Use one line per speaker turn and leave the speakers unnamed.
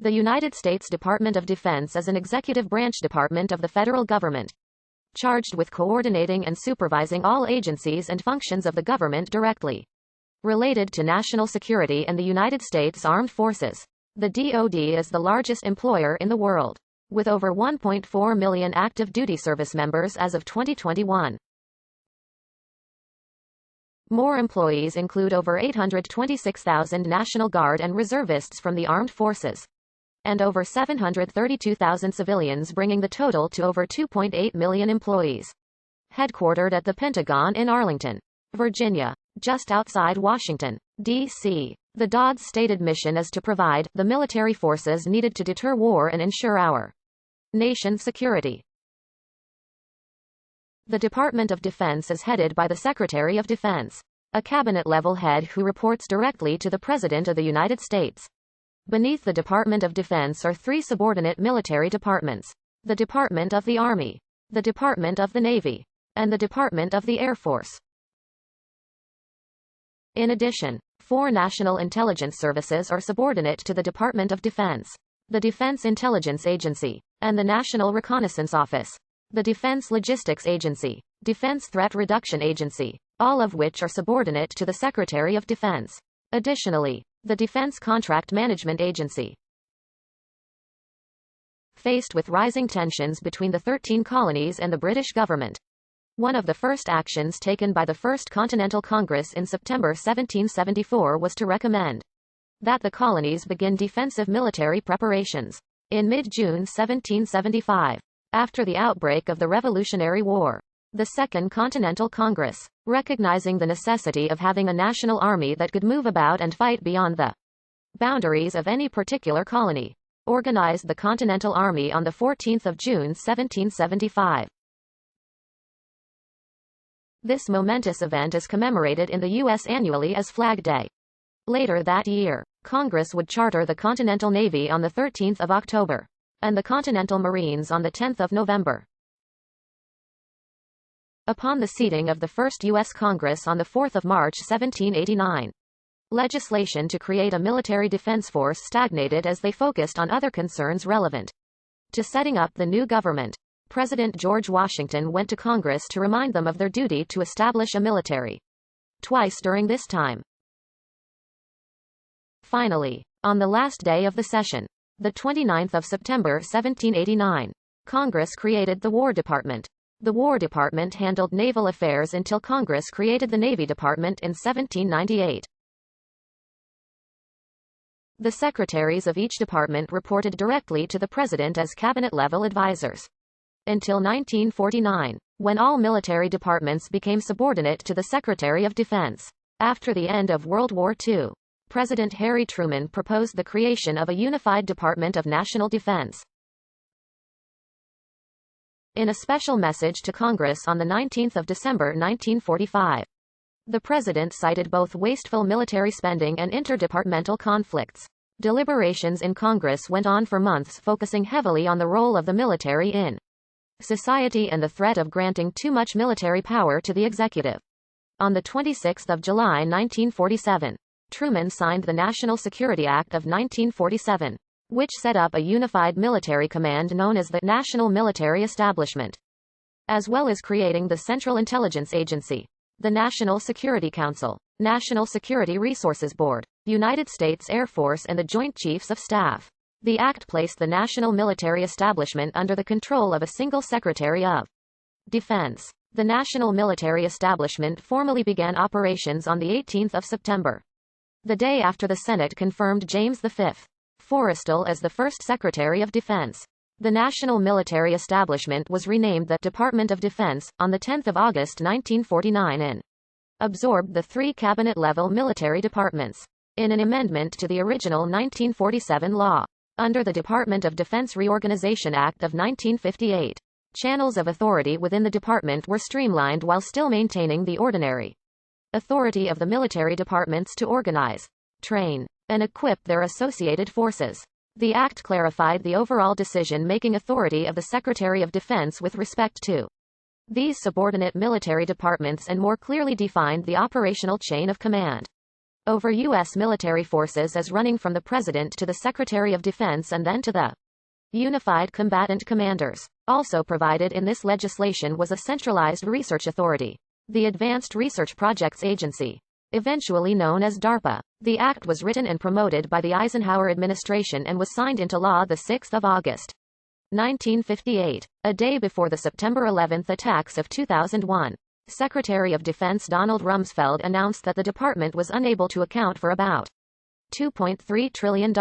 The United States Department of Defense is an executive branch department of the federal government, charged with coordinating and supervising all agencies and functions of the government directly related to national security and the United States Armed Forces. The DoD is the largest employer in the world, with over 1.4 million active duty service members as of 2021. More employees include over 826,000 National Guard and reservists from the armed forces, and over 732,000 civilians, bringing the total to over 2.8 million employees. Headquartered at the Pentagon in Arlington, Virginia, just outside Washington, D.C., the DoD's stated mission is to provide the military forces needed to deter war and ensure our nation's security. The Department of Defense is headed by the Secretary of Defense, a cabinet-level head who reports directly to the President of the United States. Beneath the Department of Defense are three subordinate military departments: the Department of the Army, the Department of the Navy, and the Department of the Air Force. In addition, four national intelligence services are subordinate to the Department of Defense: the Defense Intelligence Agency, and the National Reconnaissance Office, the Defense Logistics Agency, Defense Threat Reduction Agency, all of which are subordinate to the Secretary of Defense. Additionally, the Defense Contract Management Agency. Faced with rising tensions between the 13 colonies and the British government, one of the first actions taken by the First Continental Congress in September 1774 was to recommend that the colonies begin defensive military preparations. In mid-June 1775, after the outbreak of the Revolutionary War, the Second Continental Congress, recognizing the necessity of having a national army that could move about and fight beyond the boundaries of any particular colony, organized the Continental Army on 14 June 1775. This momentous event is commemorated in the U.S. annually as Flag Day. Later that year, Congress would charter the Continental Navy on 13 October, and the Continental Marines on 10 November. Upon the seating of the first U.S. Congress on 4 March 1789, legislation to create a military defense force stagnated as they focused on other concerns relevant to setting up the new government. President George Washington went to Congress to remind them of their duty to establish a military. Twice during this time. Finally, on the last day of the session, the 29th of September 1789, Congress created the War Department. The War Department handled naval affairs until Congress created the Navy Department in 1798. The secretaries of each department reported directly to the President as cabinet-level advisors, until 1949, when all military departments became subordinate to the Secretary of Defense. After the end of World War II, President Harry Truman proposed the creation of a unified Department of National Defense. In a special message to Congress on 19 December 1945, the President cited both wasteful military spending and interdepartmental conflicts. Deliberations in Congress went on for months, focusing heavily on the role of the military in society and the threat of granting too much military power to the executive. On 26 July 1947, Truman signed the National Security Act of 1947, which set up a unified military command known as the National Military Establishment, as well as creating the Central Intelligence Agency, the National Security Council, National Security Resources Board, United States Air Force, and the Joint Chiefs of Staff. The act placed the national military establishment under the control of a single Secretary of Defense. The national military establishment formally began operations on 18 September, the day after the Senate confirmed James V. Forrestal as the first Secretary of Defense. The national military establishment was renamed the Department of Defense on 10 August 1949 and absorbed the three cabinet-level military departments in an amendment to the original 1947 law. Under the Department of Defense Reorganization Act of 1958, channels of authority within the department were streamlined while still maintaining the ordinary authority of the military departments to organize, train, and equip their associated forces. The act clarified the overall decision-making authority of the Secretary of Defense with respect to these subordinate military departments and more clearly defined the operational chain of command. over U.S. military forces as running from the President to the Secretary of Defense and then to the Unified Combatant Commanders. Also provided in this legislation was a centralized research authority, the Advanced Research Projects Agency, eventually known as DARPA. The act was written and promoted by the Eisenhower administration and was signed into law 6 August 1958, a day before the September 11 attacks of 2001. Secretary of Defense Donald Rumsfeld announced that the department was unable to account for about $2.3 trillion